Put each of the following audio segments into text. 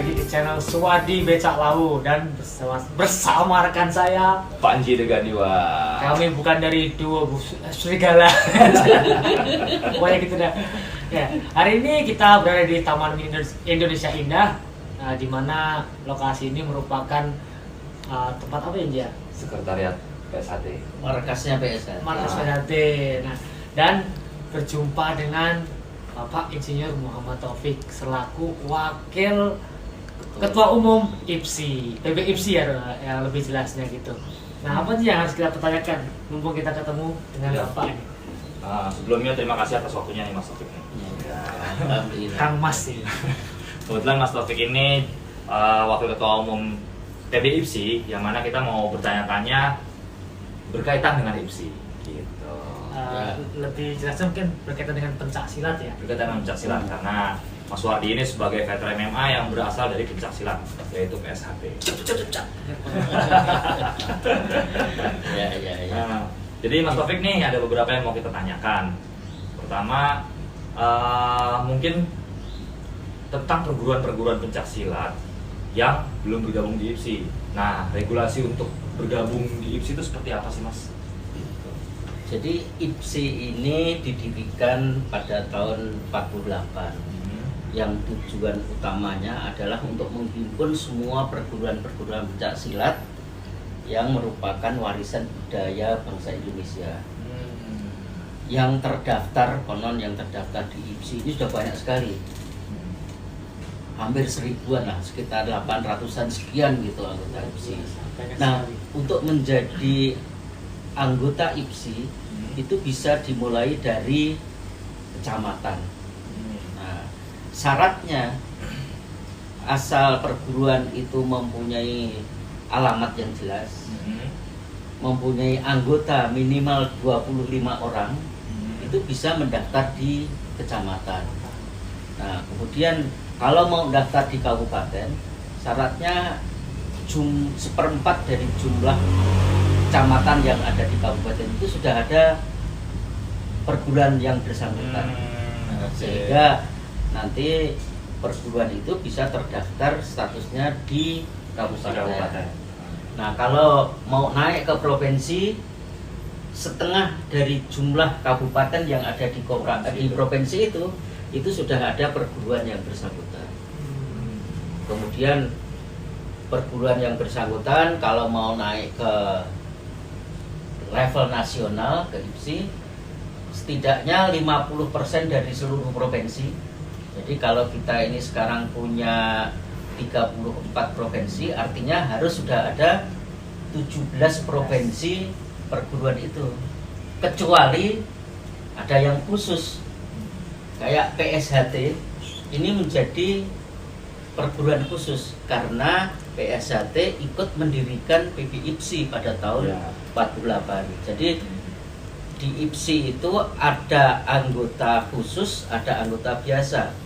lagi di channel Suwadi Becak Lawu dan bersama rekan saya Panji Deganiwa. Kami bukan dari duo serigala. Pokoknya gitu dah. Ya, hari ini kita berada di Taman Indonesia Indah, di mana lokasi ini merupakan tempat apa ya? Sekretariat PSHT. Markasnya PSHT. Markas PSHT. Nah, dan berjumpa dengan Bapak Insinyur Muhammad Taufik selaku Wakil Ketua Umum IPSI, PB IPSI ya, yang lebih jelasnya gitu. Nah, apa sih yang harus kita pertanyakan mumpung kita ketemu dengan Bapak ini? Sebelumnya terima kasih atas waktunya nih Mas Taufik. Ya, alhamdulillah. Kang Mas sih. Kebetulan Mas Taufik ini Wakil Ketua Umum PB IPSI, yang mana kita mau bertanya-tanya berkaitan dengan IPSI. Gitu. Lebih jelasnya mungkin berkaitan dengan pencak silat ya. Berkaitan dengan pencak silat karena Mas Wardi ini sebagai veteran MMA yang berasal dari pencak silat, yaitu PSHT. Ya. Jadi Mas Taufik nih ada beberapa yang mau kita tanyakan. Pertama, mungkin tentang perguruan-perguruan pencak silat yang belum bergabung di IPSI. Nah, regulasi untuk bergabung di IPSI itu seperti apa sih Mas? Jadi IPSI ini didirikan pada tahun 48 yang tujuan utamanya adalah untuk menghimpun semua perguruan-perguruan pencak silat yang merupakan warisan budaya bangsa Indonesia. Yang terdaftar, konon yang terdaftar di IPSI ini sudah banyak sekali. Hampir 1000-an lah, sekitar 800-an sekian gitu anggota IPSI. Nah, untuk menjadi anggota IPSI itu bisa dimulai dari kecamatan. Nah, syaratnya asal perguruan itu mempunyai alamat yang jelas, mempunyai anggota minimal 25 orang, itu bisa mendaftar di kecamatan. Nah, kemudian kalau mau daftar di kabupaten, syaratnya 1/4 dari jumlah kecamatan yang ada di kabupaten itu sudah ada perguruan yang bersangkutan. Sehingga nanti perguruan itu bisa terdaftar statusnya di kabupaten. Nah, kalau mau naik ke provinsi, setengah dari jumlah kabupaten yang ada di provinsi itu sudah ada perguruan yang bersangkutan. Kemudian perguruan yang bersangkutan kalau mau naik ke level nasional ke IPSI, setidaknya 50% dari seluruh provinsi. Jadi kalau kita ini sekarang punya 34 provinsi, artinya harus sudah ada 17 provinsi perguruan itu. Kecuali ada yang khusus, kayak PSHT, ini menjadi perguruan khusus karena PSHT ikut mendirikan PB IPSI pada tahun 48. Jadi di IPSI itu ada anggota khusus, ada anggota biasa.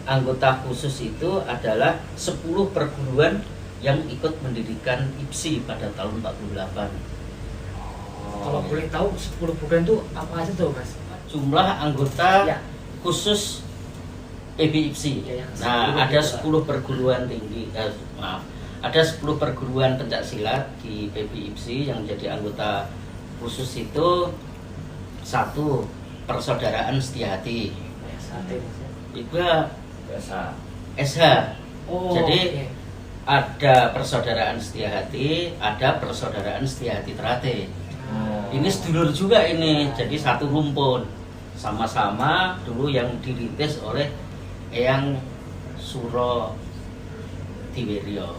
Anggota khusus itu adalah 10 perguruan yang ikut mendirikan IPSI pada tahun 48. Kalau boleh tahu 10 perguruan itu apa aja tuh Mas? Jumlah anggota Ya. khusus PB IPSI. Ya, Nah, ada 10 perguruan tinggi, ada 10 perguruan pencak silat di PB IPSI yang menjadi anggota khusus itu. 1. Persaudaraan Setiahati. Itu Biasa. SH. Oh, Jadi okay. ada Persaudaraan Setiahati, ada Persaudaraan Setiahati Terate. Ini sedulur juga ini, jadi satu rumpun. Sama-sama dulu yang dirintis oleh Eyang Suro Tiwiryo.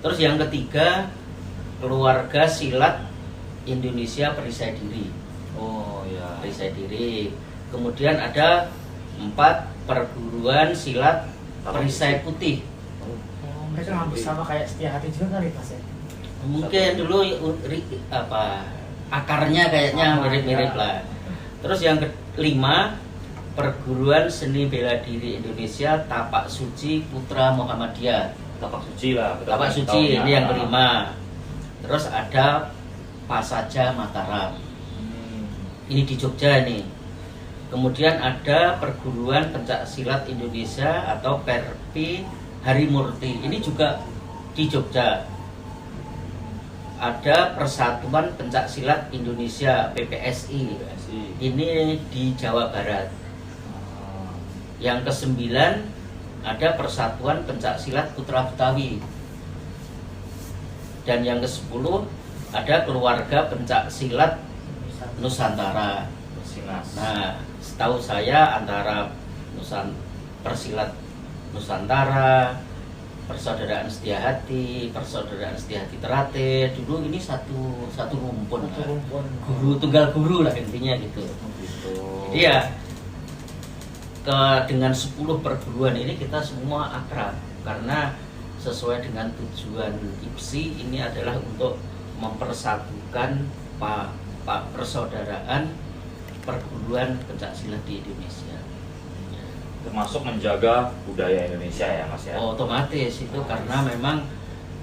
Terus yang ketiga, Keluarga Silat Indonesia Perisai Diri. Oh ya. Perisai Diri. Kemudian ada 4 perguruan silat Perisai Putih. Mereka hampir sama kayak Setiahati juga kali Mas ya? Mungkin dulu akarnya kayaknya mirip-mirip lah. Terus yang kelima, Perguruan Seni Bela Diri Indonesia Tapak Suci Putra Muhammadiyah. Tapak Suci lah. Tapak Suci ini yang kelima. Terus ada Pasaja Mataram. Ini di Jogja ini. Kemudian ada Perguruan Pencak Silat Indonesia atau Sakti Harimurti. Ini juga di Jogja. Ada Persatuan Pencak Silat Indonesia PPSI. Ini di Jawa Barat. Yang ke-9 ada Persatuan Pencak Silat Putra Betawi. Dan yang ke-10 ada Keluarga Pencak Silat Nusantara. Nah, setahu saya antara Persilat Nusantara, Persaudaraan Setiahati, Persaudaraan Setiahati Terate, dulu ini satu rumpun. Guru tunggal guru lah intinya gitu. Jadi ya dengan 10 perguruan ini kita semua akrab karena sesuai dengan tujuan IPSI ini adalah untuk mempersatukan persaudaraan perguruan pencak silat di Indonesia. Termasuk menjaga budaya Indonesia ya Mas ya. Otomatis itu karena memang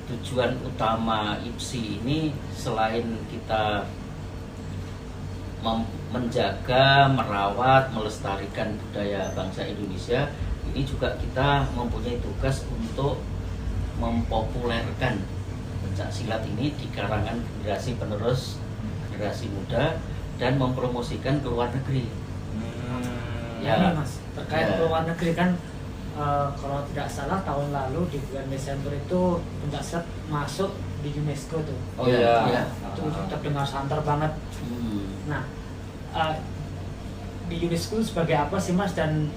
tujuan utama IPSI ini selain kita menjaga, merawat, melestarikan budaya bangsa Indonesia, ini juga kita mempunyai tugas untuk mempopulerkan pencak silat ini di kalangan generasi penerus, generasi muda, dan mempromosikan ke luar negeri. Ya, Mas, terkait luar negeri kan kalau tidak salah tahun lalu di bulan Desember itu pencak silat masuk di UNESCO tuh. Oh iya. Itu terdengar santer banget. Nah, di UNESCO sebagai apa sih Mas, dan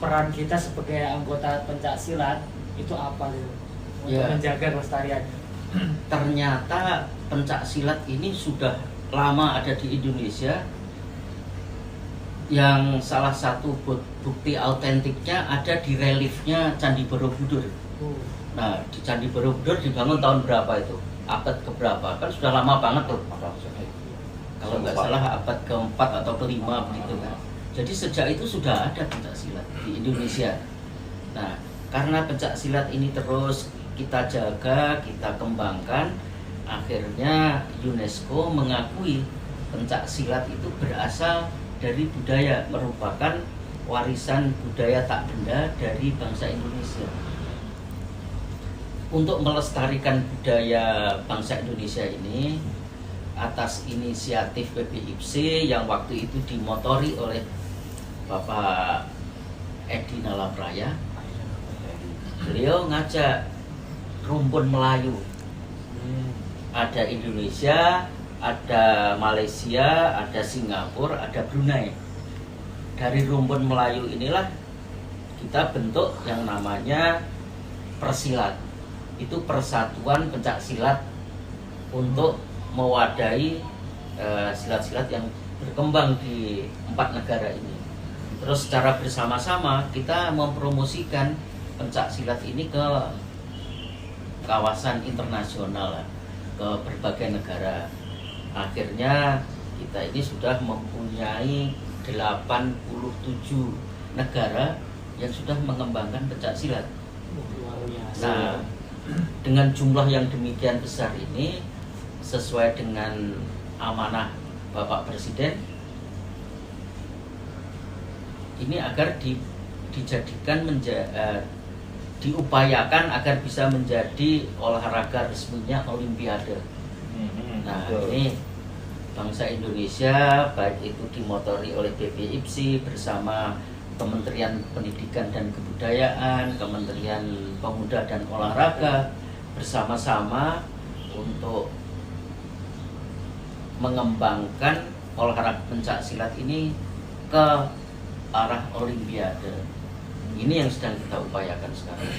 peran kita sebagai anggota pencak silat itu apa gitu untuk menjaga kelestarian? Ternyata pencak silat ini sudah lama ada di Indonesia. Yang salah satu bukti autentiknya ada di reliefnya Candi Borobudur. Nah, di Candi Borobudur dibangun tahun berapa itu? Abad keberapa? Kan sudah lama banget tuh. Kalau nggak salah abad ke-4 atau ke-5 begitu kan. Jadi sejak itu sudah ada pencak silat di Indonesia. Nah, karena pencak silat ini terus kita jaga, kita kembangkan, akhirnya UNESCO mengakui pencak silat itu berasal dari budaya, merupakan warisan budaya tak benda dari bangsa Indonesia. Untuk melestarikan budaya bangsa Indonesia ini atas inisiatif PBIPSI yang waktu itu dimotori oleh Bapak Edi Nalapraya, beliau ngajak rumpun Melayu. Ada Indonesia, ada Malaysia, ada Singapura, ada Brunei. Dari rumpun Melayu inilah kita bentuk yang namanya Persilat. Itu Persatuan Pencak Silat untuk mewadahi silat-silat yang berkembang di 4 negara ini. Terus secara bersama-sama kita mempromosikan pencak silat ini ke kawasan internasional, ke berbagai negara. Akhirnya kita ini sudah mempunyai 87 negara yang sudah mengembangkan pencak silat. Nah, dengan jumlah yang demikian besar ini, sesuai dengan amanah Bapak Presiden, ini agar dijadikan diupayakan agar bisa menjadi olahraga resminya Olimpiade. Nah, ini bangsa Indonesia baik itu dimotori oleh PBIPSI bersama Kementerian Pendidikan dan Kebudayaan, Kementerian Pemuda dan Olahraga bersama-sama untuk mengembangkan olahraga pencak silat ini ke arah Olimpiade. Ini yang sedang kita upayakan sekarang.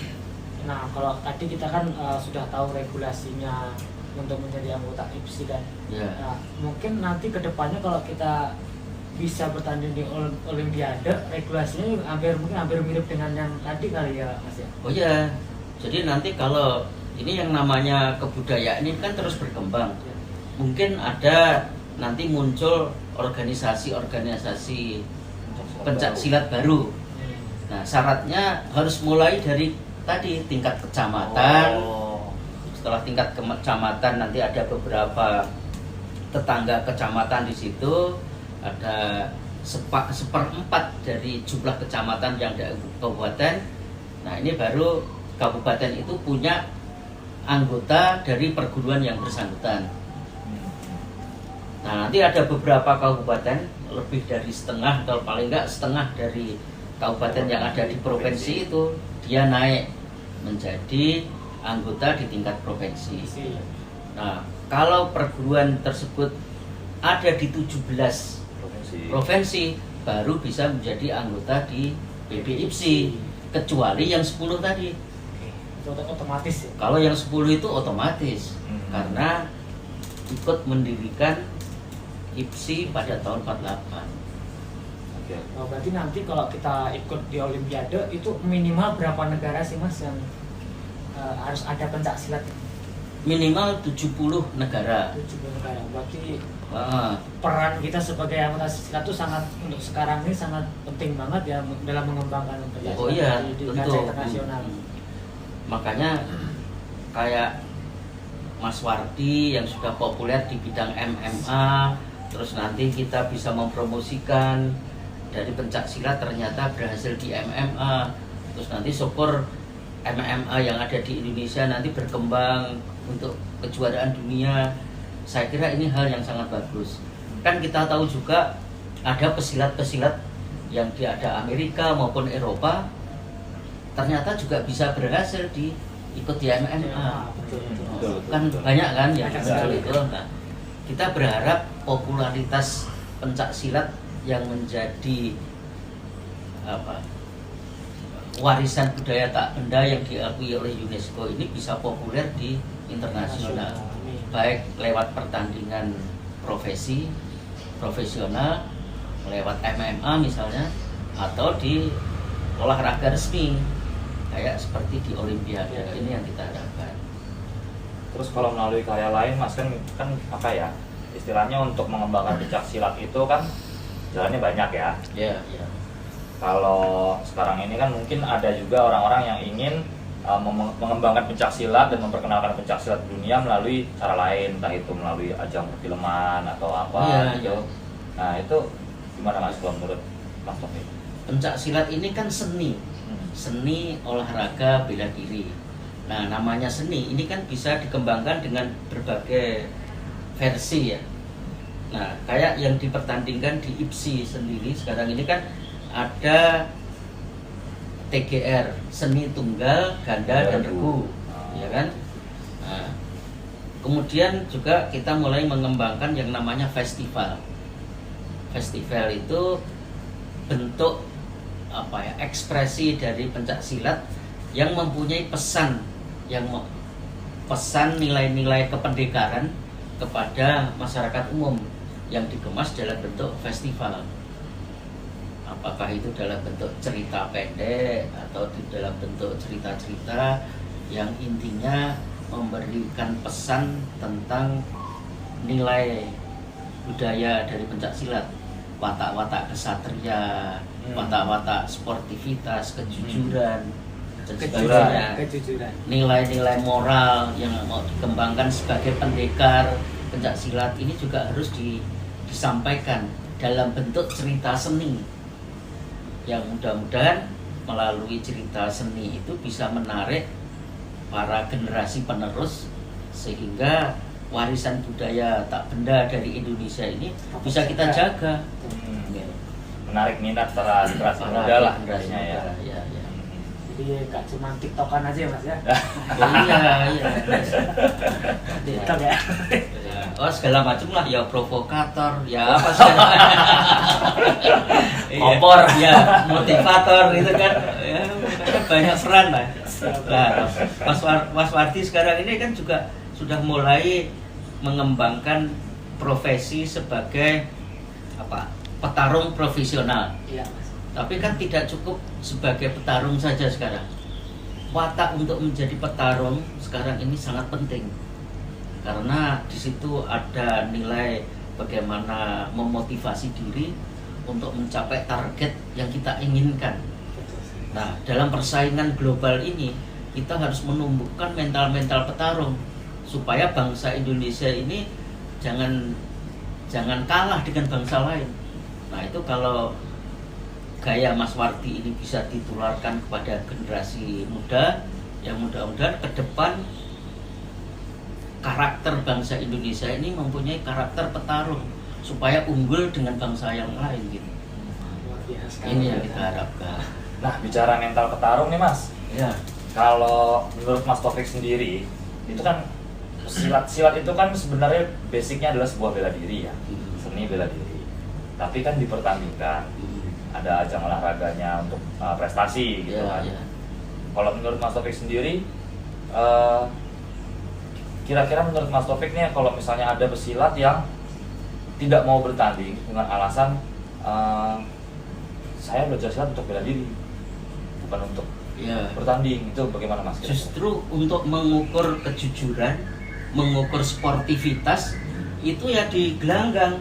Nah, kalau tadi kita kan sudah tahu regulasinya untuk menjadi anggota IPSI kan. Nah, mungkin nanti kedepannya kalau kita bisa bertanding di Olimpiade, regulasinya mungkin hampir mirip dengan yang tadi kali ya Mas ya? Oh iya, jadi nanti kalau ini yang namanya kebudayaan ini kan terus berkembang. Mungkin ada nanti muncul organisasi-organisasi pencak silat baru. Nah, syaratnya harus mulai dari tadi tingkat kecamatan. Setelah tingkat kecamatan nanti ada beberapa tetangga kecamatan di situ, ada seperempat dari jumlah kecamatan yang ada kabupaten. Nah ini baru kabupaten itu punya anggota dari perguruan yang bersangkutan. Nah nanti ada beberapa kabupaten, lebih dari setengah atau paling enggak setengah dari kabupaten yang ada di provinsi itu dia naik menjadi anggota di tingkat provinsi. Nah kalau perguruan tersebut ada di 17 provinsi baru bisa menjadi anggota di PBIPSI, kecuali yang 10 tadi. Itu otomatis ya. Kalau yang 10 itu otomatis karena ikut mendirikan IPSI pada tahun 48. Oke. Oh, berarti nanti kalau kita ikut di Olimpiade itu minimal berapa negara sih Mas yang harus ada pencak silat? Minimal 70 negara. 70 negara. Berarti Ah, peran kita sebagai anggota silat itu sangat untuk sekarang ini sangat penting banget ya dalam mengembangkan pencak oh silat iya, di tentu. kancah internasional. Makanya kayak Mas Wardi yang sudah populer di bidang MMA, terus nanti kita bisa mempromosikan dari pencak silat ternyata berhasil di MMA, terus nanti syukur MMA yang ada di Indonesia nanti berkembang untuk kejuaraan dunia. Saya kira ini hal yang sangat bagus. Kan kita tahu juga ada pesilat-pesilat yang ada Amerika maupun Eropa ternyata juga bisa berhasil ikut di MMA. Betul. Kan banyak kan yang Banyak muncul sekali. itu. Nah, kita berharap popularitas pencak silat yang menjadi warisan budaya tak benda yang diakui oleh UNESCO ini bisa populer di internasional, baik lewat pertandingan profesional, lewat MMA misalnya, atau di olahraga resmi kayak seperti di Olimpiade. Ini yang kita harapkan. Terus kalau melalui karya lain Mas kan apa ya, istilahnya untuk mengembangkan pencak silat itu kan jalannya banyak ya. Ya. Kalau sekarang ini kan mungkin ada juga orang-orang yang ingin mengembangkan pencak silat dan memperkenalkan pencak silat dunia melalui cara lain, entah itu melalui ajang perfilman atau apa gitu. Nah itu gimana Mas kalau menurut Mas Taufik? Pencak silat ini kan seni olahraga bela diri. Nah namanya seni ini kan bisa dikembangkan dengan berbagai versi ya. Nah kayak yang dipertandingkan di IPSI sendiri sekarang ini kan ada TGR, seni tunggal, ganda dan regu, ya kan? Nah, kemudian juga kita mulai mengembangkan yang namanya festival. Festival itu bentuk ekspresi dari pencak silat yang mempunyai pesan nilai-nilai kependekaran kepada masyarakat umum yang dikemas dalam bentuk festival. Apakah itu dalam bentuk cerita pendek atau dalam bentuk cerita-cerita yang intinya memberikan pesan tentang nilai budaya dari pencak silat, watak-watak kesatria, watak-watak sportivitas, kejujuran, dan sebagainya. Kejujuran. Nilai-nilai moral yang mau dikembangkan sebagai pendekar pencak silat ini juga harus disampaikan dalam bentuk cerita seni. Yang mudah-mudahan melalui cerita seni itu bisa menarik para generasi penerus sehingga warisan budaya tak benda dari Indonesia ini bisa kita jaga. Menarik minat para generasi muda lah generasi ya. Ya. Jadi gak cuma tiktokan aja Mas ya. Iya. TikTok ya. Oh segala macam lah ya, provokator ya apa sih. Kompor ya, motivator gitu kan ya, banyak peran lah. Nah, Mas Wardi sekarang ini kan juga sudah mulai mengembangkan profesi sebagai petarung profesional. Iya Mas. Tapi kan tidak cukup sebagai petarung saja sekarang. Watak untuk menjadi petarung sekarang ini sangat penting. Karena di situ ada nilai bagaimana memotivasi diri untuk mencapai target yang kita inginkan. Nah, dalam persaingan global ini kita harus menumbuhkan mental-mental petarung supaya bangsa Indonesia ini jangan kalah dengan bangsa lain. Nah itu kalau gaya Mas Wardi ini bisa ditularkan kepada generasi muda, ya mudah-mudahan ke depan karakter bangsa Indonesia ini mempunyai karakter petarung supaya unggul dengan bangsa yang lain gitu. Luar biasa sekali. Ini yang kita harapkan. Nah, bicara mental petarung nih Mas, Ya, kalau menurut Mas Taufik sendiri, itu kan silat itu kan sebenarnya basicnya adalah sebuah bela diri ya, seni bela diri. Tapi kan dipertandingkan, ada ajang olahraganya untuk prestasi gitu kan. ya. Kalau menurut Mas Taufik sendiri, kira-kira menurut Mas Taufik nih, kalau misalnya ada pesilat yang tidak mau bertanding dengan alasan saya belajar silat untuk bela diri, bukan untuk Ya. bertanding, itu bagaimana Mas? Justru untuk mengukur kejujuran, mengukur sportivitas itu ya di gelanggang,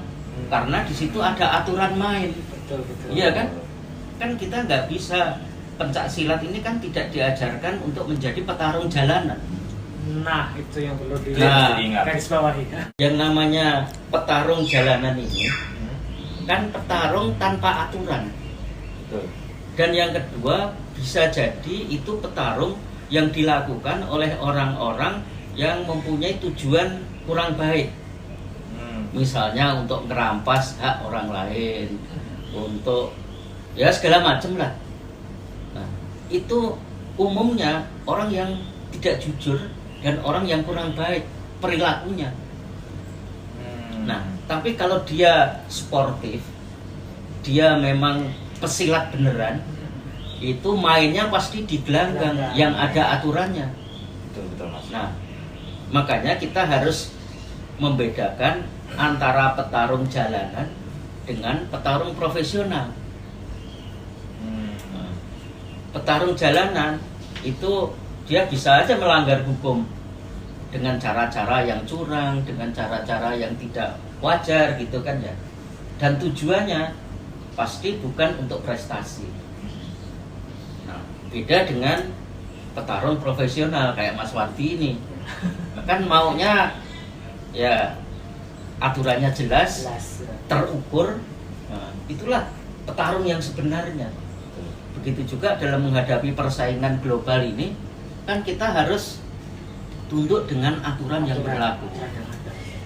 karena di situ ada aturan main. Betul. Iya kan? Kan kita nggak bisa, pencak silat ini kan tidak diajarkan untuk menjadi petarung jalanan. Nah, itu yang perlu Nah, diingat. garis bawahi. Yang namanya petarung jalanan ini kan petarung tanpa aturan. Betul. Dan yang kedua, bisa jadi itu petarung yang dilakukan oleh orang-orang yang mempunyai tujuan kurang baik. Misalnya untuk ngerampas hak orang lain, untuk ya segala macam lah. Nah, itu umumnya orang yang tidak jujur dan orang yang kurang baik perilakunya. Nah, tapi kalau dia sportif, dia memang pesilat beneran, itu mainnya pasti di gelanggang yang ada aturannya. Betul Mas. Nah, makanya kita harus membedakan antara petarung jalanan dengan petarung profesional. Nah, petarung jalanan itu dia bisa aja melanggar hukum dengan cara-cara yang curang, dengan cara-cara yang tidak wajar gitu kan ya. Dan tujuannya pasti bukan untuk prestasi. Nah, beda dengan petarung profesional kayak Mas Wardi ini. Kan maunya ya aturannya jelas, terukur. Nah, itulah petarung yang sebenarnya. Begitu juga dalam menghadapi persaingan global ini, kan kita harus tunduk dengan aturan yang berlaku.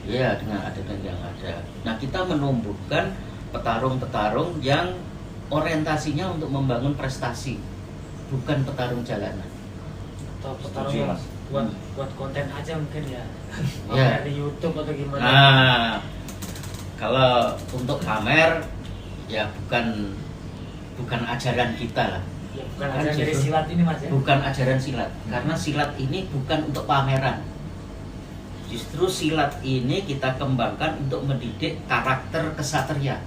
Ya, dengan aturan yang ada. Nah, kita menumbuhkan petarung-petarung yang orientasinya untuk membangun prestasi, bukan petarung jalanan. Atau petarung Setuju, yang Mas. buat konten aja mungkin ya. Ya. Di YouTube atau gimana. Nah, kalau untuk pamer ya bukan ajaran kita lah. Ya, bukan Kan aja dari justru silat ini Mas ya. Bukan ajaran silat, karena silat ini bukan untuk pameran. Justru silat ini kita kembangkan untuk mendidik karakter kesatria.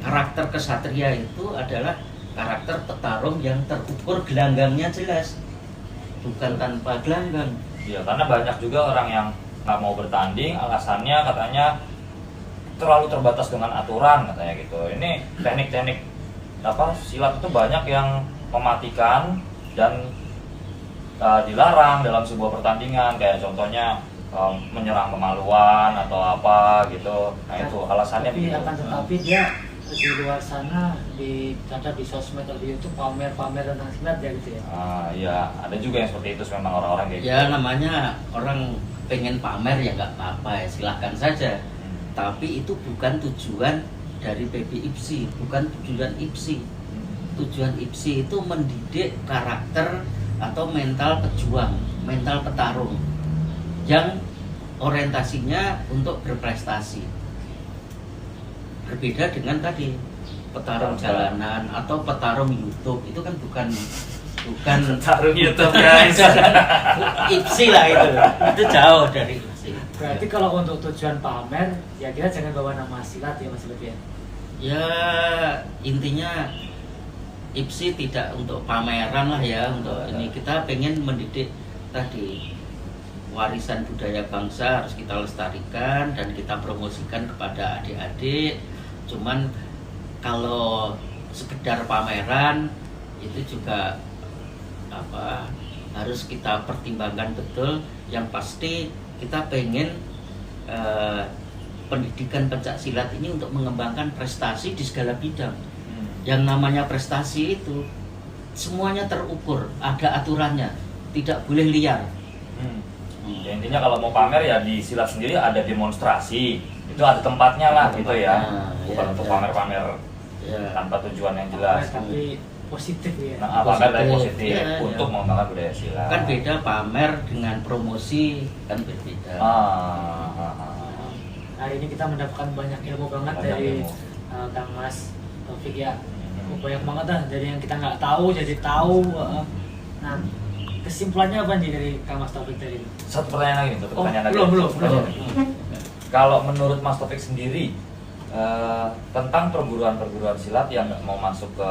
Karakter kesatria itu adalah karakter petarung yang terukur gelanggangnya jelas, bukan tanpa gelanggang. Ya, karena banyak juga orang yang nggak mau bertanding, alasannya katanya terlalu terbatas dengan aturan katanya gitu. Ini teknik-teknik silat itu banyak yang mematikan dan dilarang dalam sebuah pertandingan, kayak contohnya menyerang kemaluan atau apa gitu. Nah itu alasannya tapi begitu. akan tetapi dia di luar sana ada di sosmed atau di YouTube pamer tentang silat ya gitu ya. Iya, ada juga yang seperti itu memang orang-orang kayak Ya namanya orang pengen pamer ya nggak apa-apa ya, silahkan saja. Tapi itu bukan tujuan dari PB IPSI, bukan tujuan IPSI. Tujuan IPSI itu mendidik karakter atau mental pejuang, mental petarung yang orientasinya untuk berprestasi. Berbeda dengan tadi petarung jalanan atau petarung YouTube, itu kan bukan Taruh YouTube guys. IPSI lah itu jauh dari IPSI. Berarti kalau untuk tujuan pamer ya kita jangan bawa nama silat ya Mas Lebih. Ya intinya IPSI tidak untuk pameran lah ya, untuk ini kita pengen mendidik tadi warisan budaya bangsa harus kita lestarikan dan kita promosikan kepada adik-adik. Cuman kalau sekedar pameran itu juga harus kita pertimbangkan betul. Yang pasti kita pengen pendidikan pencak silat ini untuk mengembangkan prestasi di segala bidang. Yang namanya prestasi itu semuanya terukur, ada aturannya, tidak boleh liar. Ya, intinya kalau mau pamer ya di silat sendiri ada demonstrasi, itu ada tempatnya lah gitu ya, bukan untuk pamer-pamer tanpa tujuan yang jelas. Tapi positif ya. Nah, pamer dari positif Ya, untuk mengembangkan budaya silat. Kan beda pamer dengan promosi, kan berbeda. Hari ini kita mendapatkan banyak ilmu banget Banyak dari ilmu. Kang Mas Taufik ya. Banyak banget lah dari yang kita nggak tahu jadi tahu. Nah, kesimpulannya apa nih dari Kang Mas Taufik tadi? Satu pertanyaan lagi, satu Oh, pertanyaan lagi. belum. Kalau menurut Mas Taufik sendiri tentang perguruan-perguruan silat yang nggak mau masuk ke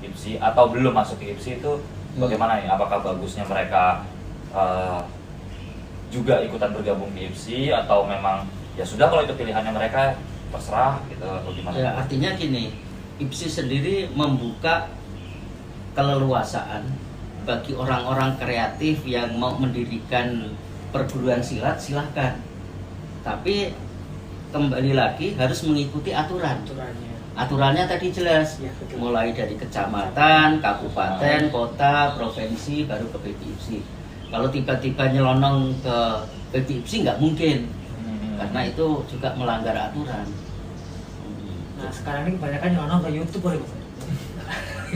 IPSI atau belum masuk ke IPSI itu bagaimana nih? Apakah bagusnya mereka juga ikutan bergabung di IPSI atau memang ya sudah kalau itu pilihannya mereka terserah gitu atau gimana? Ya, artinya gini, IPSI sendiri membuka keleluasaan bagi orang-orang kreatif yang mau mendirikan perguruan silat, silahkan. Tapi kembali lagi harus mengikuti aturan. Aturannya tadi jelas, Ya, betul. mulai dari kecamatan, kabupaten, kota, provinsi, baru ke PBIPSI. Kalau tiba-tiba nyelonong ke PBIPSI nggak mungkin, karena itu juga melanggar aturan. Nah, sekarang ini kebanyakan nyelonong ke YouTube boleh Mas?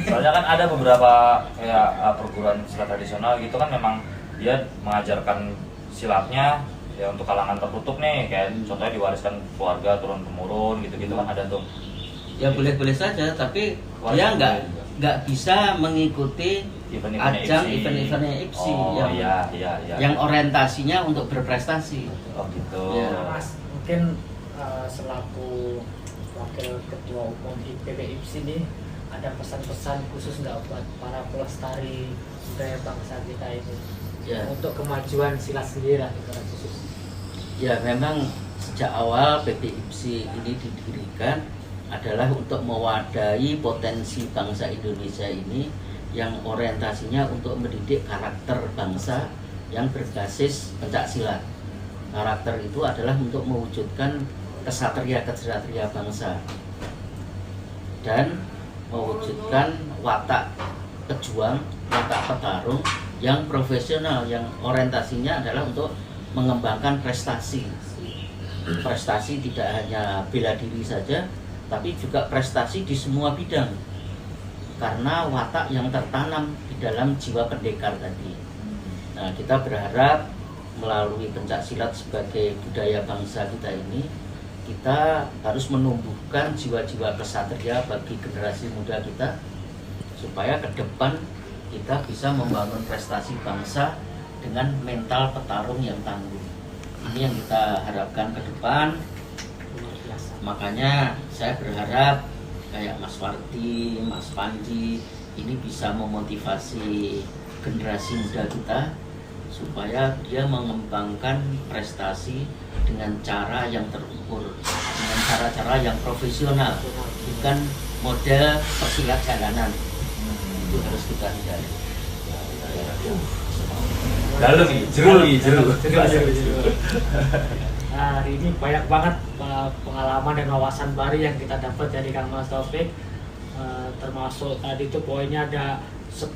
Soalnya kan ada beberapa kayak perguruan silat tradisional gitu kan memang dia mengajarkan silatnya ya untuk kalangan tertutup nih, kayak contohnya diwariskan keluarga turun temurun gitu-gitu kan ada tuh. Ya boleh-boleh saja, tapi Wajib dia boleh juga. nggak bisa mengikuti Event-event ajang IPSI. event-eventnya IPSI Oh yang, iya. yang orientasinya untuk berprestasi. Oh gitu. Ya. Nah, Mas, mungkin selaku wakil ketua umum PBIPSI ini ada pesan-pesan khusus nggak buat para pelestari budaya bangsa kita ini Ya. untuk kemajuan silat sendiri lah secara khusus. Ya memang sejak awal PBIPSI ini didirikan adalah untuk mewadahi potensi bangsa Indonesia ini yang orientasinya untuk mendidik karakter bangsa yang berbasis pencak silat. Karakter itu adalah untuk mewujudkan kesatria bangsa dan mewujudkan watak pejuang, watak petarung yang profesional, yang orientasinya adalah untuk mengembangkan prestasi. Prestasi tidak hanya bela diri saja, tapi juga prestasi di semua bidang. Karena watak yang tertanam di dalam jiwa pendekar tadi. Nah, kita berharap melalui pencak silat sebagai budaya bangsa kita ini, kita harus menumbuhkan jiwa-jiwa kesatria bagi generasi muda kita supaya ke depan kita bisa membangun prestasi bangsa dengan mental petarung yang tangguh. Ini yang kita harapkan ke depan. Luar biasa. Makanya saya berharap kayak Mas Warti, Mas Panji ini bisa memotivasi generasi muda kita supaya dia mengembangkan prestasi dengan cara yang terukur, dengan cara-cara yang profesional, bukan model pesilat jalanan. Itu harus kita hindari. Dalam nih, jeru. Nah, hari ini banyak banget pengalaman dan wawasan baru yang kita dapat dari Kang Mas Taufik. Termasuk tadi itu poinnya ada 10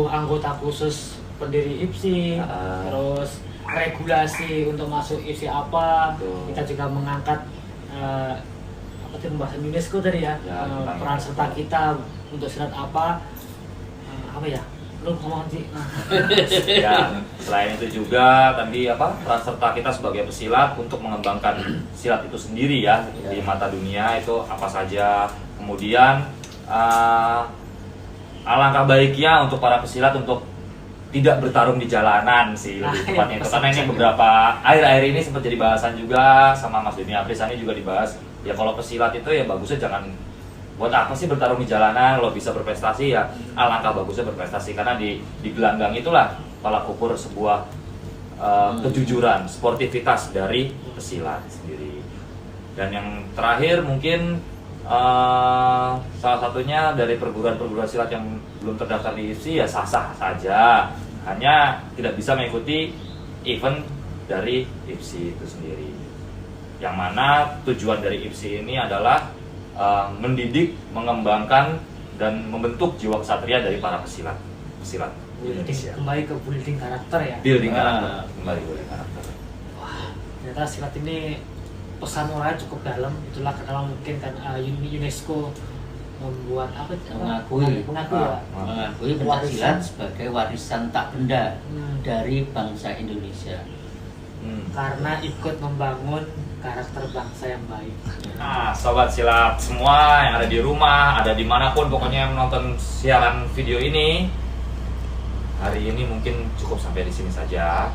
anggota khusus pendiri IPSI, terus regulasi untuk masuk IPSI apa. Betul. Kita juga mengangkat apa itu pembahasan UNESCO tadi ya, peran serta kita untuk silat apa ya? Lu ngomong sih. Ya, selain itu juga tadi peran serta kita sebagai pesilat untuk mengembangkan silat itu sendiri ya di mata dunia itu apa saja. Kemudian alangkah baiknya untuk para pesilat untuk tidak bertarung di jalanan sih lebih tepatnya itu, karena ini beberapa akhir-akhir ini sempat jadi bahasan juga sama Mas Denny Aprisani juga dibahas ya, kalau pesilat itu ya bagusnya jangan buat apa sih bertarung di jalanan, kalau bisa berprestasi ya alangkah bagusnya berprestasi, karena di gelanggang itulah tolak ukur sebuah kejujuran, sportivitas dari pesilat sendiri. Dan yang terakhir mungkin salah satunya dari perguruan-perguruan silat yang belum terdaftar di IPSI ya sah-sah saja, hanya tidak bisa mengikuti event dari IPSI itu sendiri. Yang mana tujuan dari IPSI ini adalah mendidik, mengembangkan, dan membentuk jiwa kesatria dari para pesilat Indonesia. Kembali ke building karakter ya. Building karakter, kembali building karakter. Wah, ternyata silat ini pesan moralnya cukup dalam. Itulah kenapa mungkin kan UNESCO membuat apa? Mengakui ya. Mengakui pencaksilat sebagai warisan tak benda dari bangsa Indonesia. Karena ikut membangun karakter bangsa yang baik. Nah, sobat silat semua yang ada di rumah, ada dimanapun pokoknya yang menonton siaran video ini, hari ini mungkin cukup sampai di sini saja.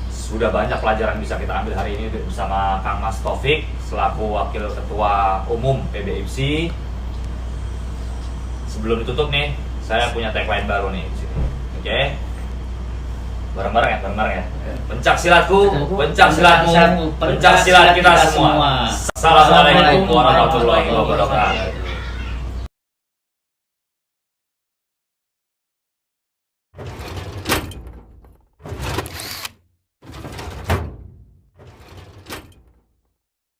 Sudah banyak pelajaran bisa kita ambil hari ini bersama Kang Mas Taufik selaku Wakil Ketua Umum PB IPSI. Sebelum ditutup nih, saya punya tagline baru nih di sini. Oke? Bareng-bareng ya. Pencak silatku, pencak silatmu, pencak silat kita semua. Assalamualaikum warahmatullahi wabarakatuh.